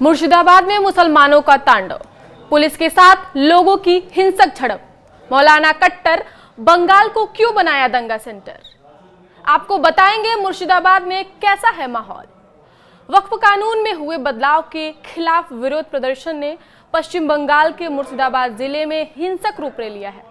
मुर्शिदाबाद में मुसलमानों का तांडव, पुलिस के साथ लोगों की हिंसक झड़प। मौलाना कट्टर बंगाल को क्यों बनाया दंगा सेंटर, आपको बताएंगे मुर्शिदाबाद में कैसा है माहौल। वक्फ कानून में हुए बदलाव के खिलाफ विरोध प्रदर्शन ने पश्चिम बंगाल के मुर्शिदाबाद जिले में हिंसक रूप ले लिया है।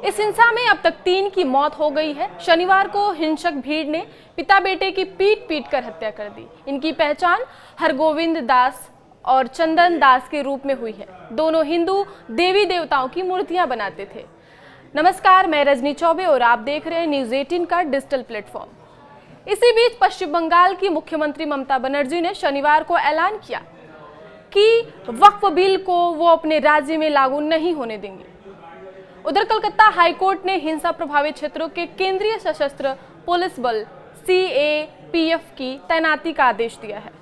इस हिंसा में अब तक 3 की मौत हो गई है। शनिवार को हिंसक भीड़ ने पिता बेटे की पीट कर हत्या कर दी। इनकी पहचान हरगोविंद दास और चंदन दास के रूप में हुई है। दोनों हिंदू देवी देवताओं की मूर्तियां बनाते थे। नमस्कार, मैं रजनी चौबे और आप देख रहे हैं न्यूज़ 18 का डिजिटल प्लेटफॉर्म। इसी बीच पश्चिम बंगाल की मुख्यमंत्री ममता बनर्जी ने शनिवार को ऐलान किया कि वक्फ बिल को वो अपने राज्य में लागू नहीं होने देंगे। उधर कलकत्ता हाईकोर्ट ने हिंसा प्रभावित क्षेत्रों के केंद्रीय सशस्त्र पुलिस बल CAPF की तैनाती का आदेश दिया है।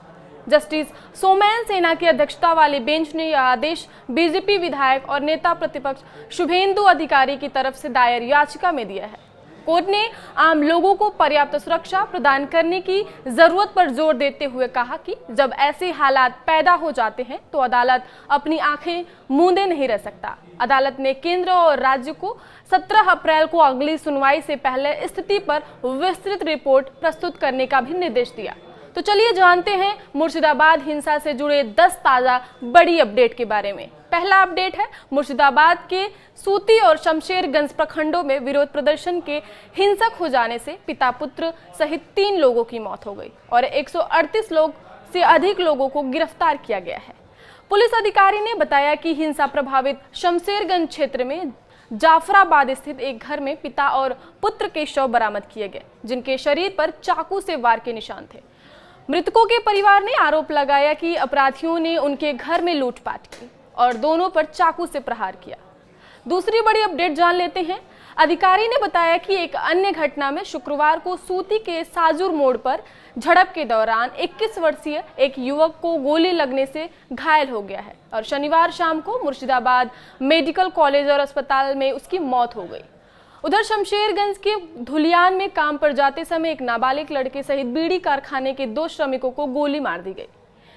जस्टिस सोमेन सेना की अध्यक्षता वाली बेंच ने यह आदेश बीजेपी विधायक और नेता प्रतिपक्ष शुभेंदु अधिकारी की तरफ से दायर याचिका में दिया है। कोर्ट ने आम लोगों को पर्याप्त सुरक्षा प्रदान करने की जरूरत पर जोर देते हुए कहा कि जब ऐसे हालात पैदा हो जाते हैं तो अदालत अपनी आंखें मूंदे नहीं रह सकता। अदालत ने केंद्र और राज्य को 17 अप्रैल को अगली सुनवाई से पहले स्थिति पर विस्तृत रिपोर्ट प्रस्तुत करने का भी निर्देश दिया। तो चलिए जानते हैं मुर्शिदाबाद हिंसा से जुड़े 10 ताजा बड़ी अपडेट के बारे में। पहला अपडेट है मुर्शिदाबाद के सूती और शमशेरगंज प्रखंडों में विरोध प्रदर्शन के हिंसक हो जाने से पिता पुत्र सहित 3 लोगों की मौत हो गई और 138 लोग से अधिक लोगों को गिरफ्तार किया गया है। पुलिस अधिकारी ने बताया कि हिंसा प्रभावित शमशेरगंज क्षेत्र में जाफराबाद स्थित एक घर में पिता और पुत्र के शव बरामद किए गए, जिनके शरीर पर चाकू से वार के निशान थे। मृतकों के परिवार ने आरोप लगाया कि अपराधियों ने उनके घर में लूटपाट की और दोनों पर चाकू से प्रहार किया। दूसरी बड़ी अपडेट जान लेते हैं। अधिकारी ने बताया कि एक अन्य घटना में शुक्रवार को सूती के साजुर मोड़ पर झड़प के दौरान 21 वर्षीय एक युवक को गोली लगने से घायल हो गया है और शनिवार शाम को मुर्शिदाबाद मेडिकल कॉलेज और अस्पताल में उसकी मौत हो गई। उधर शमशेरगंज के धुलियान में काम पर जाते समय एक नाबालिग लड़के सहित बीड़ी कारखाने के 2 श्रमिकों को गोली मार दी गई।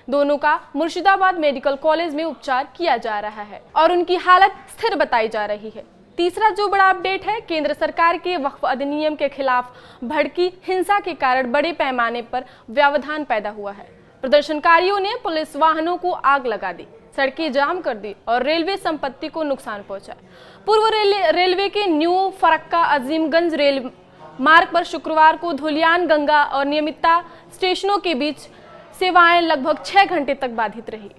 दोनों का मुर्शिदाबाद मेडिकल कॉलेज में उपचार किया जा रहा है और उनकी हालत स्थिर बताई जा रही है। तीसरा जो बड़ा अपडेट है, केंद्र सरकार के वक्फ अधिनियम के खिलाफ भड़की हिंसा के कारण बड़े पैमाने पर व्यवधान पैदा हुआ है। प्रदर्शनकारियों ने पुलिस वाहनों को आग लगा दी, सड़कें जाम कर दी और रेलवे संपत्ति को नुकसान पहुंचा। पूर्व रेलवे के न्यू फरक्का अजीमगंज रेल मार्ग पर शुक्रवार को धुलियान गंगा और नियमितता स्टेशनों के बीच सेवाएं लगभग 6 घंटे तक बाधित रही।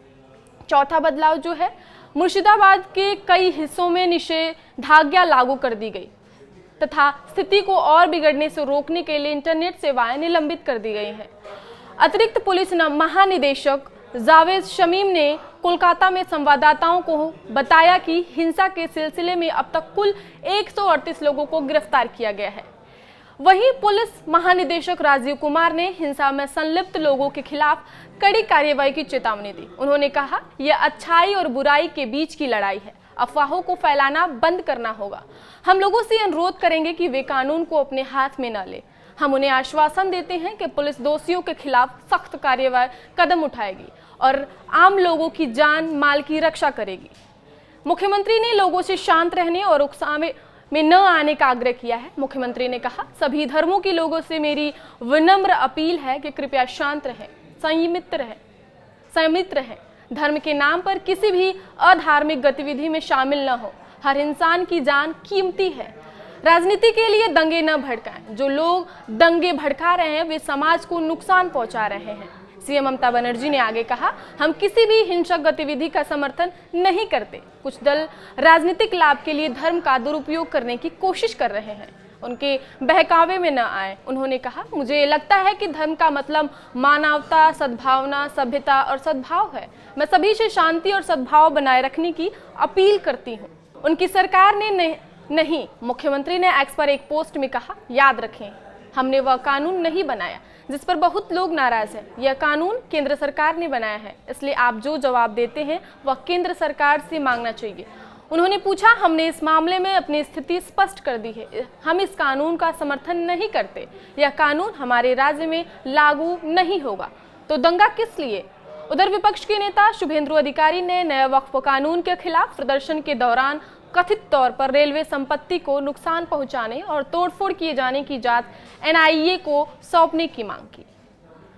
चौथा बदलाव जो है, मुर्शिदाबाद के कई हिस्सों में निषेधाज्ञा लागू कर दी गई तथा स्थिति को और बिगड़ने से रोकने के लिए इंटरनेट सेवाएं निलंबित कर दी गई हैं। अतिरिक्त पुलिस महानिदेशक जावेद शमीम ने कोलकाता में संवाददाताओं को बताया कि हिंसा के सिलसिले में अब तक कुल 138 लोगों को गिरफ्तार किया गया है। वहीं पुलिस महानिदेशक राजीव कुमार ने हिंसा में संलिप्त लोगों के खिलाफ कड़ी कार्रवाई की चेतावनी दी। उन्होंने कहा, यह अच्छाई और बुराई के बीच की लड़ाई है, अफवाहों को फैलाना बंद करना होगा। हम लोगों से अनुरोध करेंगे कि वे कानून को अपने हाथ में न लें। हम उन्हें आश्वासन देते हैं कि पुलिस दोषियों के खिलाफ सख्त कार्यवाही कदम उठाएगी और आम लोगों की जान माल की रक्षा करेगी। मुख्यमंत्री ने लोगों से शांत रहने और उकसावे में न आने का आग्रह किया है। मुख्यमंत्री ने कहा, सभी धर्मों के लोगों से मेरी विनम्र अपील है कि कृपया शांत रहें, संयमित रहें, धर्म के नाम पर किसी भी अधार्मिक गतिविधि में शामिल न हो। हर इंसान की जान कीमती है। राजनीति के लिए दंगे न भड़काएं। जो लोग दंगे भड़का रहे हैं वे समाज को नुकसान पहुंचा रहे हैं। सीएम ममता बनर्जी ने आगे कहा, हम किसी भी हिंसक गतिविधि का समर्थन नहीं करते। कुछ दल राजनीतिक लाभ के लिए धर्म का दुरुपयोग करने की कोशिश कर रहे हैं, उनके बहकावे में न आए। उन्होंने कहा, मुझे लगता है कि धर्म का मतलब मानवता, सद्भावना, सभ्यता और सद्भाव है। मैं सभी से शांति और सद्भाव बनाए रखने की अपील करती हूँ। उनकी सरकार ने नहीं, मुख्यमंत्री ने एक्स पर एक पोस्ट में कहा, याद रखें, हमने वह कानून नहीं बनाया जिस पर बहुत लोग नाराज हैं। यह कानून केंद्र सरकार ने बनाया है, इसलिए आप जो जवाब देते हैं वह केंद्र सरकार से मांगना चाहिए। उन्होंने पूछा, हमने इस मामले में अपनी स्थिति स्पष्ट कर दी है। हम इस कानून का समर्थन नहीं करते। यह कानून हमारे राज्य में लागू नहीं होगा, तो दंगा किस लिए? उधर विपक्ष के नेता शुभेंदु अधिकारी ने नए वक्फ कानून के खिलाफ प्रदर्शन के दौरान कथित तौर पर रेलवे संपत्ति को नुकसान पहुंचाने और तोड़फोड़ किए जाने की जांच एनआईए को सौंपने की मांग की।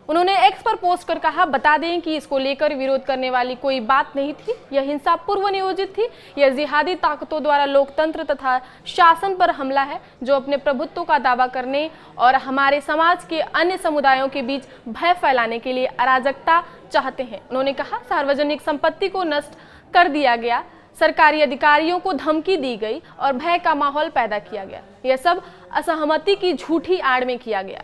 उन्होंने एक्स पर पोस्ट कर कहा, बता दें कि इसको लेकर विरोध करने वाली कोई बात नहीं थी। यह हिंसा पूर्व नियोजित थी। यह जिहादी ताकतों द्वारा लोकतंत्र तथा शासन पर हमला है, जो अपने प्रभुत्व का दावा करने और हमारे समाज के अन्य समुदायों के बीच भय फैलाने के लिए अराजकता चाहते हैं। उन्होंने कहा, सार्वजनिक संपत्ति को नष्ट कर दिया गया, सरकारी अधिकारियों को धमकी दी गई और भय का माहौल पैदा किया गया। यह सब असहमति की झूठी आड़ में किया गया।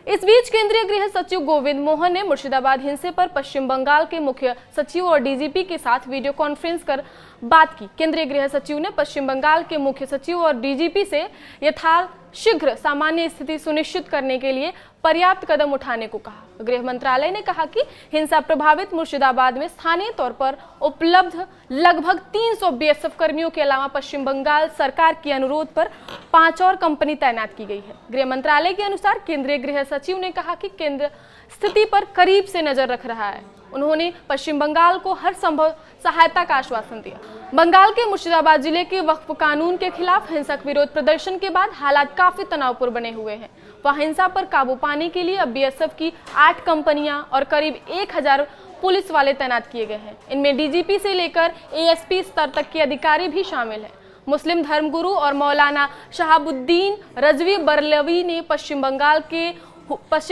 इस बीच केंद्रीय गृह सचिव गोविंद मोहन ने मुर्शिदाबाद हिंसे पर पश्चिम बंगाल के मुख्य सचिव और डीजीपी के साथ वीडियो कॉन्फ्रेंस कर बात की। केंद्रीय गृह सचिव ने पश्चिम बंगाल के मुख्य सचिव और डीजीपी से यथाशीघ्र सामान्य स्थिति सुनिश्चित करने के लिए पर्याप्त कदम उठाने को कहा। गृह मंत्रालय ने कहा कि हिंसा प्रभावित मुर्शिदाबाद में स्थानीय तौर पर उपलब्ध लगभग 300 बीएसएफ कर्मियों के अलावा पश्चिम बंगाल सरकार के अनुरोध पर 5 और कंपनी तैनात की गई है। गृह मंत्रालय के अनुसार केंद्रीय गृह सचिव ने कहा कि केंद्र स्थिति पर करीब से नजर रख रहा है। उन्होंने पश्चिम बंगाल को हर संभव सहायता का आश्वासन दिया। बंगाल के मुर्शिदाबाद जिले के वक्फ कानून के खिलाफ हिंसक विरोध प्रदर्शन के बाद हालात काफी तनावपूर्ण बने हुए हैं। वहां हिंसा पर काबू पाने के लिए अब बीएसएफ की 8 कंपनियां और करीब 1000 पुलिस वाले तैनात किए गए हैं। इनमें डीजीपी से लेकर एएसपी स्तर तक के अधिकारी भी शामिल हैं। मुस्लिम धर्मगुरु और मौलाना शहाबुद्दीन रजवी बरलवी ने पश्चिम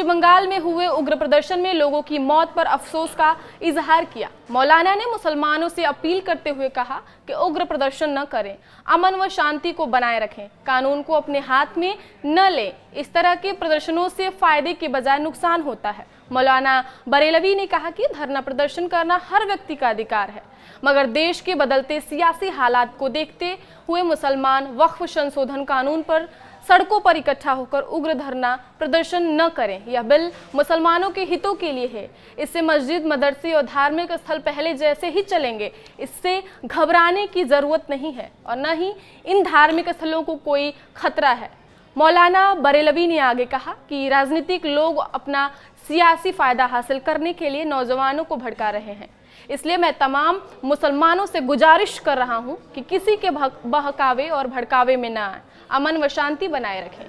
बंगाल में हुए उग्र प्रदर्शन में लोगों की मौत पर अफसोस का इजहार किया। मौलाना ने मुसलमानों से अपील करते हुए कहा कि उग्र प्रदर्शन न करें, अमन व शांति को बनाए रखें, कानून को अपने हाथ में न लें। इस तरह के प्रदर्शनों से फायदे के बजाय नुकसान होता है। मौलाना बरेलवी ने कहा कि धरना प्रदर्शन करना हर व्यक्ति का अधिकार है, मगर देश के बदलते सियासी हालात को देखते हुए मुसलमान वक्फ संशोधन कानून पर सड़कों पर इकट्ठा होकर उग्र धरना प्रदर्शन न करें। यह बिल मुसलमानों के हितों के लिए है। इससे मस्जिद, मदरसे और धार्मिक स्थल पहले जैसे ही चलेंगे। इससे घबराने की जरूरत नहीं है और न ही इन धार्मिक स्थलों को कोई खतरा है। मौलाना बरेलवी ने आगे कहा कि राजनीतिक लोग अपना सियासी फायदा हासिल करने के लिए नौजवानों को भड़का रहे हैं। इसलिए मैं तमाम मुसलमानों से गुजारिश कर रहा हूं कि किसी के बहकावे और भड़कावे में न आए, अमन व शांति बनाए रखें।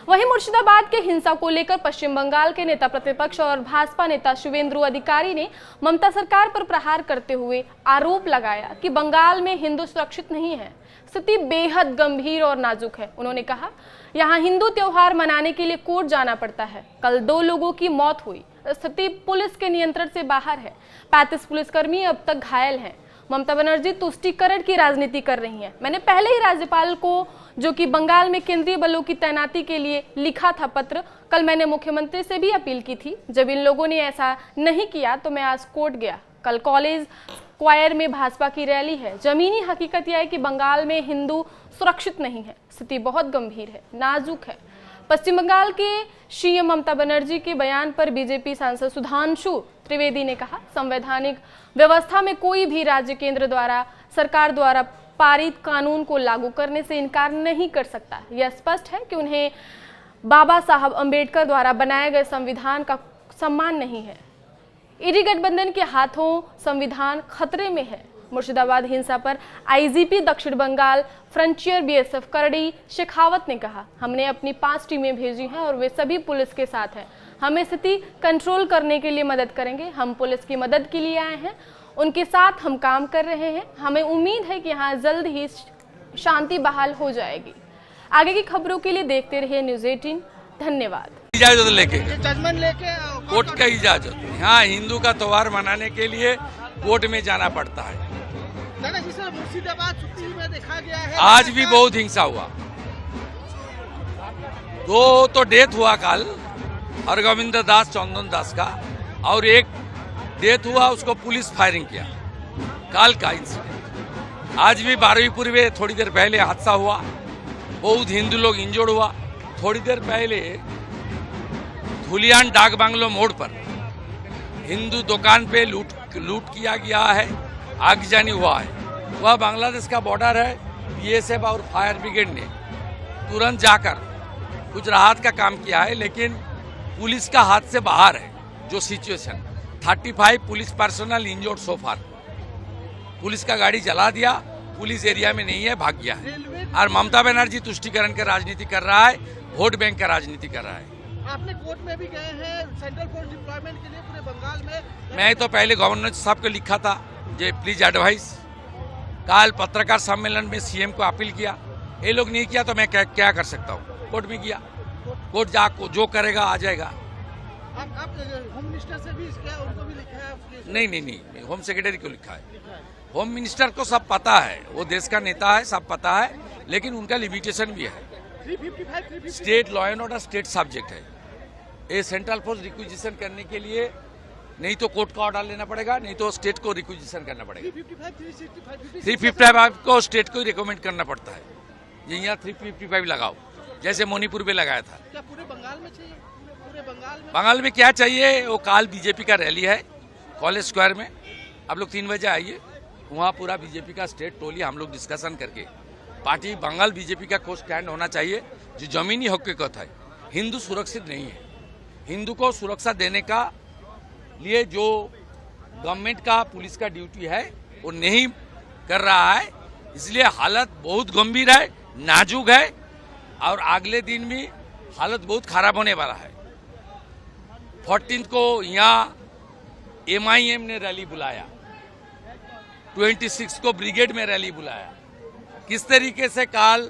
वहीं मुर्शिदाबाद के हिंसा को लेकर पश्चिम बंगाल के नेता प्रतिपक्ष और भाजपा नेता शुभेंदु अधिकारी ने ममता सरकार पर प्रहार करते हुए आरोप लगाया कि बंगाल में हिंदू सुरक्षित नहीं है। स्थिति बेहद गंभीर और नाजुक है। उन्होंने कहा, यहाँ हिंदू त्योहार मनाने के लिए कोर्ट जाना पड़ता है। कल 2 लोगों की मौत हुई। स्थिति पुलिस के नियंत्रण से बाहर है। 35 पुलिसकर्मी अब तक घायल हैं। ममता बनर्जी तुष्टीकरण की राजनीति कर रही हैं। मैंने पहले ही राज्यपाल को, जो कि बंगाल में केंद्रीय बलों की तैनाती के लिए लिखा था पत्र, कल मैंने मुख्यमंत्री से भी अपील की थी। जब इन लोगों ने ऐसा नहीं किया तो मैं आज कोर्ट गया। कल कॉलेज स्क्वायर में भाजपा की रैली है। जमीनी हकीकत यह है कि बंगाल में हिंदू सुरक्षित नहीं है। स्थिति बहुत गंभीर है, नाजुक है। पश्चिम बंगाल के सीएम ममता बनर्जी के बयान पर बीजेपी सांसद सुधांशु त्रिवेदी ने कहा, संवैधानिक व्यवस्था में कोई भी राज्य केंद्र द्वारा सरकार द्वारा पारित कानून को लागू करने से इनकार नहीं कर सकता। यह स्पष्ट है कि उन्हें बाबा साहब अंबेडकर द्वारा बनाए गए संविधान का सम्मान नहीं है। ईडी गठबंधन के हाथों संविधान खतरे में है। मुर्शिदाबाद हिंसा पर आईजीपी दक्षिण बंगाल फ्रंटियर बीएसएफ करड़ी शेखावत ने कहा, हमने अपनी 5 टीमें भेजी हैं और वे सभी पुलिस के साथ हैं। हम स्थिति कंट्रोल करने के लिए मदद करेंगे। हम पुलिस की मदद के लिए आए हैं, उनके साथ हम काम कर रहे हैं। हमें उम्मीद है कि यहाँ जल्द ही शांति बहाल हो जाएगी। आगे की खबरों के लिए देखते रहिए न्यूज़ 18। धन्यवाद। इजाजत लेके कोर्ट का इजाजत, यहाँ हिंदू का त्योहार मनाने के लिए कोर्ट में जाना पड़ता है। मुर्शिदाबाद में देखा गया है, आज भी बहुत हिंसा हुआ। 2 तो डेथ हुआ कल, हरगोविंद दास, चंदन दास का, और एक डेथ हुआ, उसको पुलिस फायरिंग किया। कल का इंसिडेंट। आज भी 12वीं पूर्व थोड़ी देर पहले हादसा हुआ, बहुत हिंदू लोग इंजर्ड हुआ। थोड़ी देर पहले धुलियान डाक बांग्लो मोड़ पर हिंदू दुकान पे लूट किया गया है, आगजनी हुआ है। वह बांग्लादेश का बॉर्डर है। बीएसएफ और फायर ब्रिगेड ने तुरंत जाकर कुछ राहत का काम किया है, लेकिन पुलिस का हाथ से बाहर है जो सिचुएशन। 35 पुलिस पर्सनल इंजोर्ड सो फार। पुलिस का गाड़ी जला दिया, पुलिस एरिया में नहीं है, भाग गया है। और ममता बनर्जी तुष्टीकरण का राजनीति कर रहा है, वोट बैंक का राजनीति कर रहा है। आपने कोर्ट में भी गए हैं सेंट्रल फोर्स डिप्लॉयमेंट के लिए पूरे बंगाल में। मैं तो पहले गवर्नर साहब को लिखा था, जे प्लीज एडवाइस। कल पत्रकार सम्मेलन में सीएम को अपील किया, ये लोग नहीं किया तो मैं क्या कर सकता हूँ। कोर्ट में गया, कोर्ट जा जो करेगा आ जाएगा। आप होम मिनिस्टर से भी किया, उनको भी लिखा है? नहीं, होम सेक्रेटरी को लिखा है। होम मिनिस्टर को सब पता है, वो देश का नेता है, सब पता है, लेकिन उनका लिमिटेशन भी है। 355 state law and order state subject है। ये सेंट्रल फोर्स रिक्विजिशन करने के लिए नहीं तो कोर्ट का ऑर्डर लेना पड़ेगा, नहीं तो स्टेट को रिक्विजिशन करना पड़ेगा। 355 को स्टेट को ही रिकमेंड करना पड़ता है, यहाँ 355 लगाओ, जैसे मणिपुर में लगाया था। क्या पूरे बंगाल में चाहिए? पूरे बंगाल में क्या चाहिए? वो काल बीजेपी का रैली है कॉलेज स्क्वायर में, आप लोग 3 बजे आइए। वहाँ पूरा बीजेपी का स्टेट टोली हम लोग डिस्कशन करके पार्टी बंगाल बीजेपी का को स्टैंड होना चाहिए जो जमीनी हकीकत है। हिंदू सुरक्षित नहीं है, हिंदू को सुरक्षा देने का लिए जो गवर्नमेंट का पुलिस का ड्यूटी है वो नहीं कर रहा है, इसलिए हालत बहुत गंभीर है, नाजुक है और अगले दिन भी हालत बहुत खराब होने वाला है। 14 को यहाँ MIM ने रैली बुलाया, 26 को ब्रिगेड में रैली बुलाया। किस तरीके से काल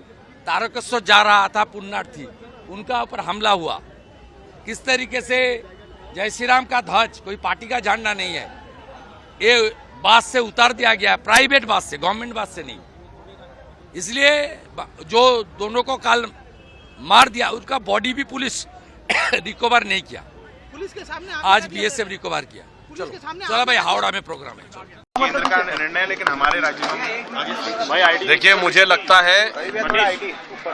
तारकेश्वर जा रहा था पुण्यार्थी, उनका ऊपर हमला हुआ। किस तरीके से जय श्री राम का ध्वज, कोई पार्टी का झंडा नहीं है, ये बस से उतार दिया गया, प्राइवेट बस से, गवर्नमेंट बस से नहीं। इसलिए जो दोनों को काल मार दिया, उसका बॉडी भी पुलिस रिकवर नहीं किया। पुलिस के सामने आज BSF रिकवर किया। चलो भाई, हावड़ा में प्रोग्राम है। केंद्र का निर्णय, लेकिन हमारे राज्य में देखिए, मुझे लगता है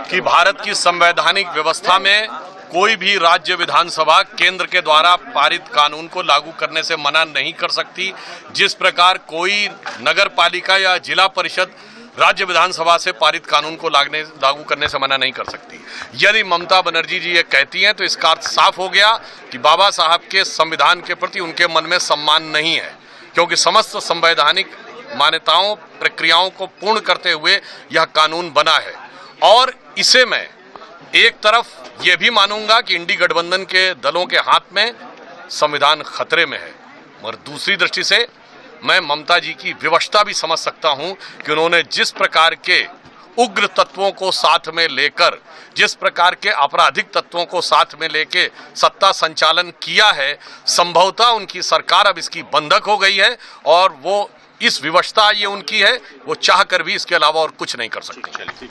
कि भारत की संवैधानिक व्यवस्था में कोई भी राज्य विधानसभा केंद्र के द्वारा पारित कानून को लागू करने से मना नहीं कर सकती। जिस प्रकार कोई नगर पालिका या जिला परिषद राज्य विधानसभा से पारित कानून को लागू करने से मना नहीं कर सकती। यदि ममता बनर्जी जी ये कहती हैं तो इसका अर्थ साफ हो गया कि बाबा साहब के संविधान के प्रति उनके मन में सम्मान नहीं है, क्योंकि समस्त संवैधानिक मान्यताओं प्रक्रियाओं को पूर्ण करते हुए यह कानून बना है। और इसे मैं एक तरफ ये भी मानूंगा कि इंडी गठबंधन के दलों के हाथ में संविधान खतरे में है, मगर दूसरी दृष्टि से मैं ममता जी की विवशता भी समझ सकता हूं कि उन्होंने जिस प्रकार के उग्र तत्वों को साथ में लेकर, जिस प्रकार के आपराधिक तत्वों को साथ में लेके सत्ता संचालन किया है, संभवतः उनकी सरकार अब इसकी बंधक हो गई है और वो इस विवशता ये उनकी है, वो चाह कर भी इसके अलावा और कुछ नहीं कर सकती।